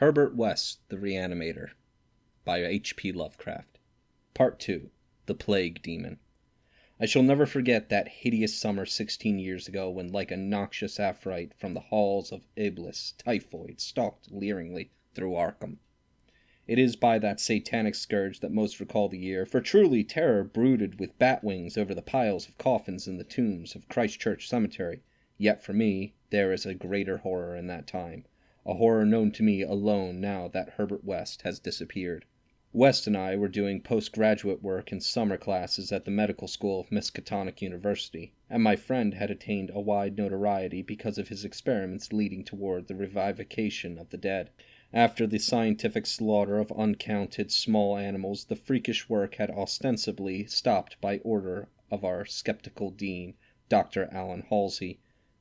Herbert West, the Reanimator, by H.P. Lovecraft. Part 2. The Plague Demon. I shall never forget that hideous summer 16 years ago when, like a noxious afrite from the halls of Iblis, typhoid stalked leeringly through Arkham. It is by that satanic scourge that most recall the year, for truly terror brooded with bat wings over the piles of coffins in the tombs of Christ Church Cemetery. Yet for me, there is a greater horror in that time, a horror known to me alone now that Herbert West has disappeared. West and I were doing postgraduate work in summer classes at the medical school of Miskatonic University, and my friend had attained a wide notoriety because of his experiments leading toward the revivification of the dead. After the scientific slaughter of uncounted small animals, the freakish work had ostensibly stopped by order of our skeptical dean, Dr. Allen Halsey,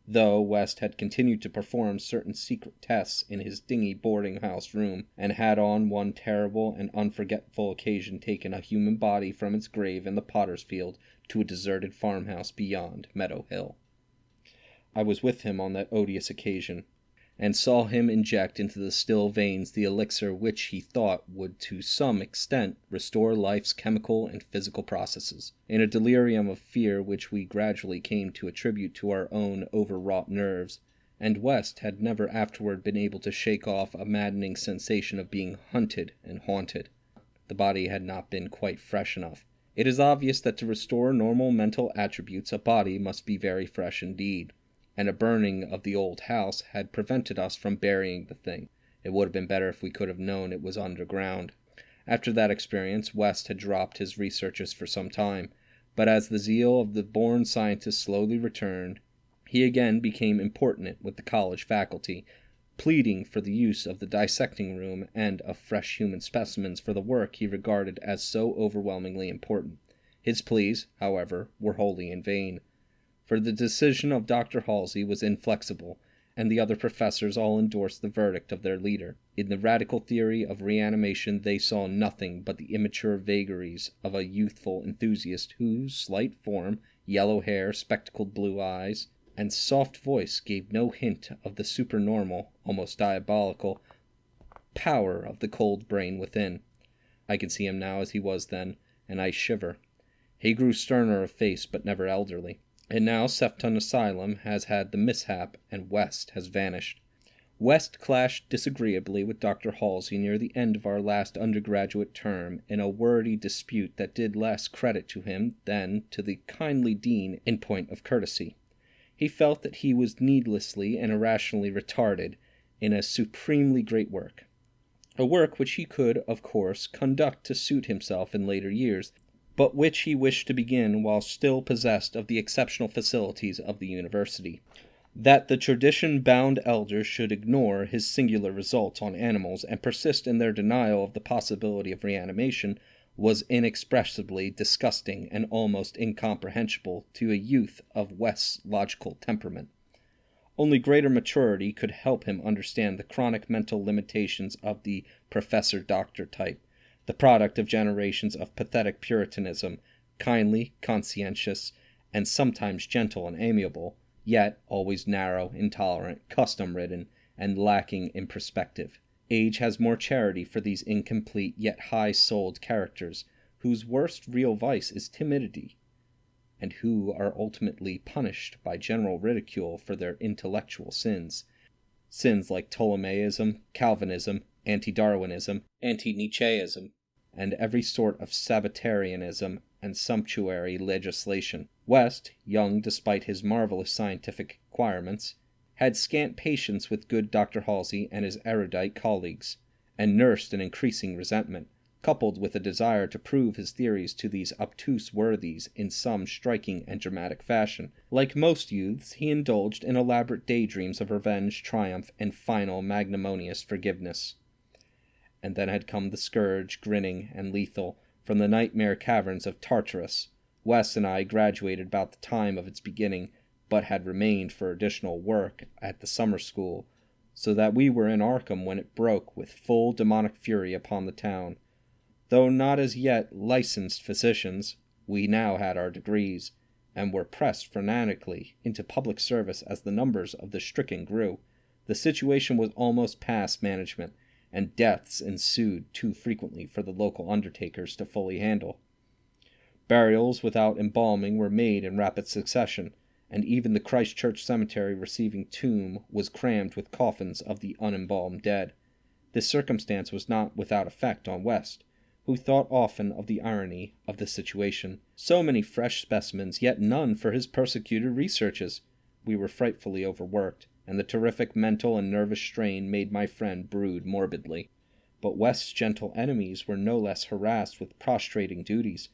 though West had continued to perform certain secret tests in his dingy boarding-house room, and had on one terrible and unforgettable occasion taken a human body from its grave in the potter's field to a deserted farmhouse beyond Meadow Hill. I was with him on that odious occasion, and saw him inject into the still veins the elixir which he thought would to some extent restore life's chemical and physical processes, in a delirium of fear which we gradually came to attribute to our own overwrought nerves, and West had never afterward been able to shake off a maddening sensation of being hunted and haunted. The body had not been quite fresh enough. It is obvious that to restore normal mental attributes a body must be very fresh indeed, and a burning of the old house had prevented us from burying the thing. It would have been better if we could have known it was underground. After that experience, West had dropped his researches for some time, but as the zeal of the born scientist slowly returned, he again became importunate with the college faculty, pleading for the use of the dissecting room and of fresh human specimens for the work he regarded as so overwhelmingly important. His pleas, however, were wholly in vain, for the decision of Dr. Halsey was inflexible, and the other professors all endorsed the verdict of their leader. In the radical theory of reanimation they saw nothing but the immature vagaries of a youthful enthusiast whose slight form, yellow hair, spectacled blue eyes, and soft voice gave no hint of the supernormal, almost diabolical, power of the cold brain within. I can see him now as he was then, and I shiver. He grew sterner of face, but never elderly. And now Sefton Asylum has had the mishap, and West has vanished. West clashed disagreeably with Dr. Halsey near the end of our last undergraduate term in a wordy dispute that did less credit to him than to the kindly dean in point of courtesy. He felt that he was needlessly and irrationally retarded in a supremely great work, a work which he could, of course, conduct to suit himself in later years, but which he wished to begin while still possessed of the exceptional facilities of the university. That the tradition-bound elders should ignore his singular results on animals and persist in their denial of the possibility of reanimation was inexpressibly disgusting and almost incomprehensible to a youth of West's logical temperament. Only greater maturity could help him understand the chronic mental limitations of the professor-doctor type, the product of generations of pathetic puritanism, kindly, conscientious, and sometimes gentle and amiable, yet always narrow, intolerant, custom-ridden, and lacking in perspective. Age has more charity for these incomplete yet high-souled characters, whose worst real vice is timidity, and who are ultimately punished by general ridicule for their intellectual sins like Ptolemaism, Calvinism, anti-Darwinism, anti-Nietzscheism, and every sort of Sabbatarianism and sumptuary legislation. West, young despite his marvelous scientific acquirements, had scant patience with good Dr. Halsey and his erudite colleagues, and nursed an increasing resentment, coupled with a desire to prove his theories to these obtuse worthies in some striking and dramatic fashion. Like most youths, he indulged in elaborate daydreams of revenge, triumph, and final magnanimous forgiveness. And then had come the scourge, grinning and lethal, from the nightmare caverns of Tartarus. West and I graduated about the time of its beginning, but had remained for additional work at the summer school, so that we were in Arkham when it broke with full demonic fury upon the town. Though not as yet licensed physicians, we now had our degrees, and were pressed fanatically into public service as the numbers of the stricken grew. The situation was almost past management, and deaths ensued too frequently for the local undertakers to fully handle. Burials without embalming were made in rapid succession, and even the Christ Church cemetery receiving tomb was crammed with coffins of the unembalmed dead. This circumstance was not without effect on West, who thought often of the irony of the situation. So many fresh specimens, yet none for his persecuted researches! We were frightfully overworked, and the terrific mental and nervous strain made my friend brood morbidly. But West's gentle enemies were no less harassed with prostrating duties.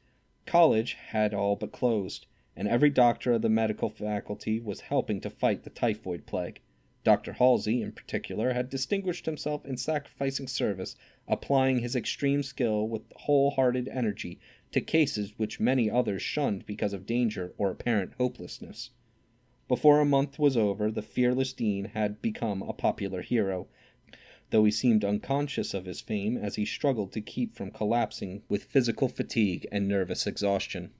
College had all but closed, and every doctor of the medical faculty was helping to fight the typhoid plague. Dr. Halsey, in particular, had distinguished himself in sacrificing service, applying his extreme skill with wholehearted energy to cases which many others shunned because of danger or apparent hopelessness. Before a month was over, the fearless dean had become a popular hero, though he seemed unconscious of his fame as he struggled to keep from collapsing with physical fatigue and nervous exhaustion.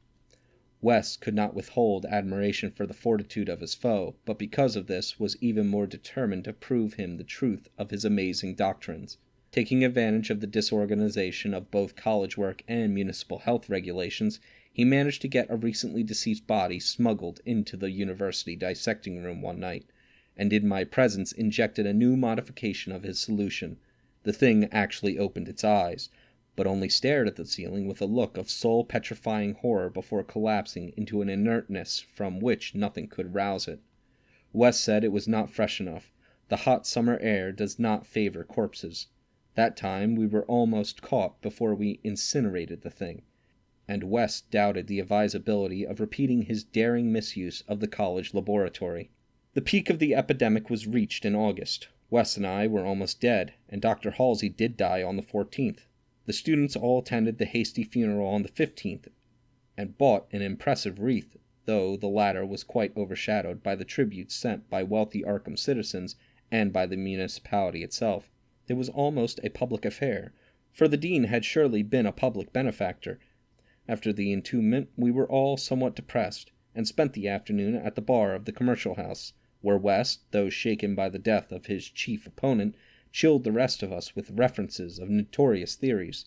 West could not withhold admiration for the fortitude of his foe, but because of this was even more determined to prove him the truth of his amazing doctrines. Taking advantage of the disorganization of both college work and municipal health regulations, he managed to get a recently deceased body smuggled into the university dissecting room one night, and in my presence injected a new modification of his solution. The thing actually opened its eyes, but only stared at the ceiling with a look of soul-petrifying horror before collapsing into an inertness from which nothing could rouse it. West said it was not fresh enough. The hot summer air does not favor corpses. That time we were almost caught before we incinerated the thing, and West doubted the advisability of repeating his daring misuse of the college laboratory. The peak of the epidemic was reached in August. West and I were almost dead, and Dr. Halsey did die on the 14th. The students all attended the hasty funeral on the 15th, and bought an impressive wreath, though the latter was quite overshadowed by the tributes sent by wealthy Arkham citizens and by the municipality itself. It was almost a public affair, for the dean had surely been a public benefactor. After the entombment we were all somewhat depressed, and spent the afternoon at the bar of the commercial house, where West, though shaken by the death of his chief opponent, chilled the rest of us with references of notorious theories.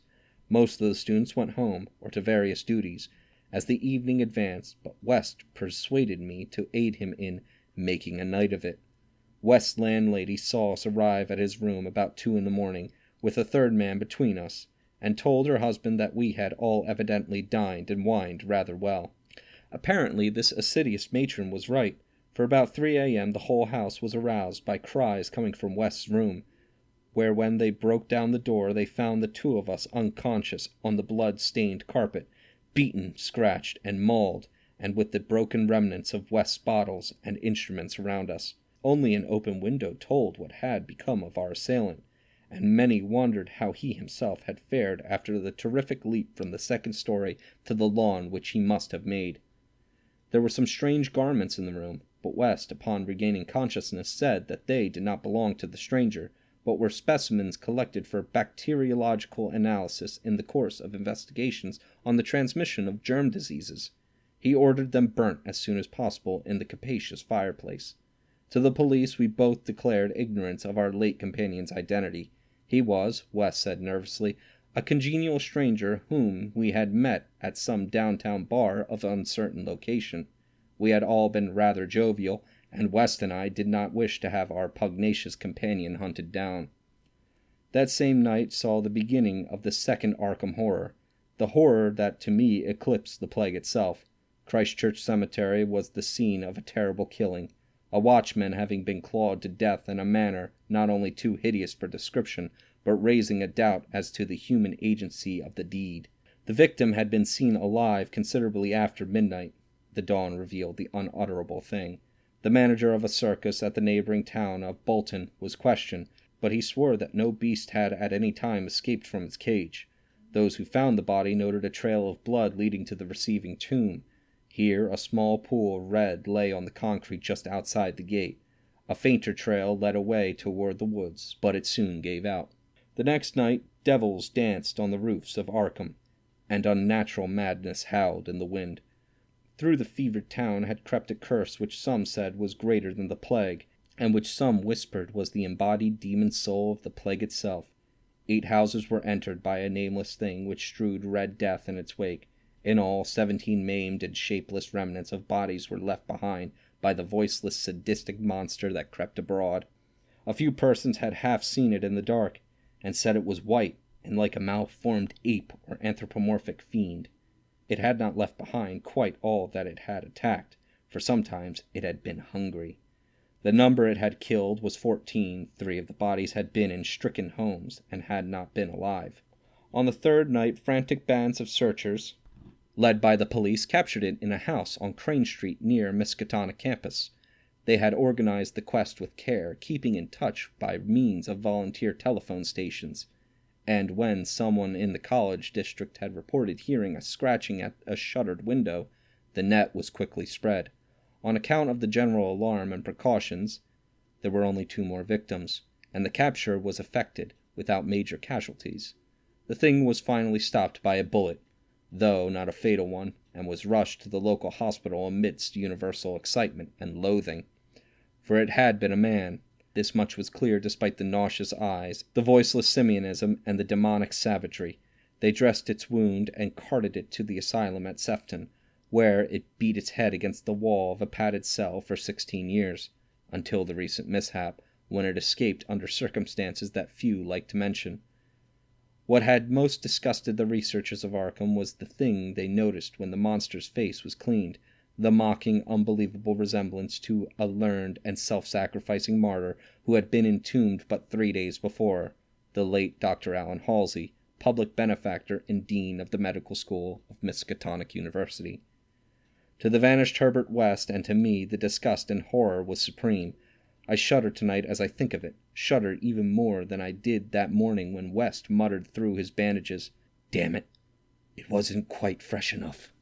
Most of the students went home, or to various duties, as the evening advanced, but West persuaded me to aid him in making a night of it. West's landlady saw us arrive at his room about 2 a.m, with a third man between us, and told her husband that we had all evidently dined and wined rather well. Apparently this assiduous matron was right, for about 3 a.m. the whole house was aroused by cries coming from West's room, where when they broke down the door they found the two of us unconscious on the blood-stained carpet, beaten, scratched, and mauled, and with the broken remnants of West's bottles and instruments around us. Only an open window told what had become of our assailant, and many wondered how he himself had fared after the terrific leap from the second story to the lawn which he must have made. There were some strange garments in the room, but West, upon regaining consciousness, said that they did not belong to the stranger, but were specimens collected for bacteriological analysis in the course of investigations on the transmission of germ diseases. He ordered them burnt as soon as possible in the capacious fireplace. To the police we both declared ignorance of our late companion's identity. He was, West said nervously, a congenial stranger whom we had met at some downtown bar of uncertain location. We had all been rather jovial, and West and I did not wish to have our pugnacious companion hunted down. That same night saw the beginning of the second Arkham horror, the horror that to me eclipsed the plague itself. Christ Church Cemetery was the scene of a terrible killing, a watchman having been clawed to death in a manner not only too hideous for description, but raising a doubt as to the human agency of the deed. The victim had been seen alive considerably after midnight. The dawn revealed the unutterable thing. The manager of a circus at the neighboring town of Bolton was questioned, but he swore that no beast had at any time escaped from its cage. Those who found the body noted a trail of blood leading to the receiving tomb. Here a small pool of red lay on the concrete just outside the gate. A fainter trail led away toward the woods, but it soon gave out. The next night devils danced on the roofs of Arkham, and unnatural madness howled in the wind. Through the fevered town had crept a curse which some said was greater than the plague, and which some whispered was the embodied demon soul of the plague itself. 8 houses were entered by a nameless thing which strewed red death in its wake. In all, 17 maimed and shapeless remnants of bodies were left behind by the voiceless, sadistic monster that crept abroad. A few persons had half seen it in the dark, and said it was white and like a malformed ape or anthropomorphic fiend. It had not left behind quite all that it had attacked, for sometimes it had been hungry. The number it had killed was 14. 3 of the bodies had been in stricken homes, and had not been alive. On the third night, frantic bands of searchers, led by the police, captured it in a house on Crane Street near Miskatonic campus. They had organized the quest with care, keeping in touch by means of volunteer telephone stations, and when someone in the college district had reported hearing a scratching at a shuttered window, the net was quickly spread. On account of the general alarm and precautions, there were only 2 more victims, and the capture was effected without major casualties. The thing was finally stopped by a bullet, though not a fatal one, and was rushed to the local hospital amidst universal excitement and loathing. For it had been a man. This much was clear despite the nauseous eyes, the voiceless simianism, and the demonic savagery. They dressed its wound and carted it to the asylum at Sefton, where it beat its head against the wall of a padded cell for 16 years, until the recent mishap, when it escaped under circumstances that few like to mention. What had most disgusted the researchers of Arkham was the thing they noticed when the monster's face was cleaned, the mocking, unbelievable resemblance to a learned and self-sacrificing martyr who had been entombed but 3 days before, the late Dr. Allen Halsey, public benefactor and dean of the medical school of Miskatonic University. To the vanished Herbert West and to me the disgust and horror was supreme. I shudder tonight as I think of it, shudder even more than I did that morning when West muttered through his bandages, "Damn it, it wasn't quite fresh enough."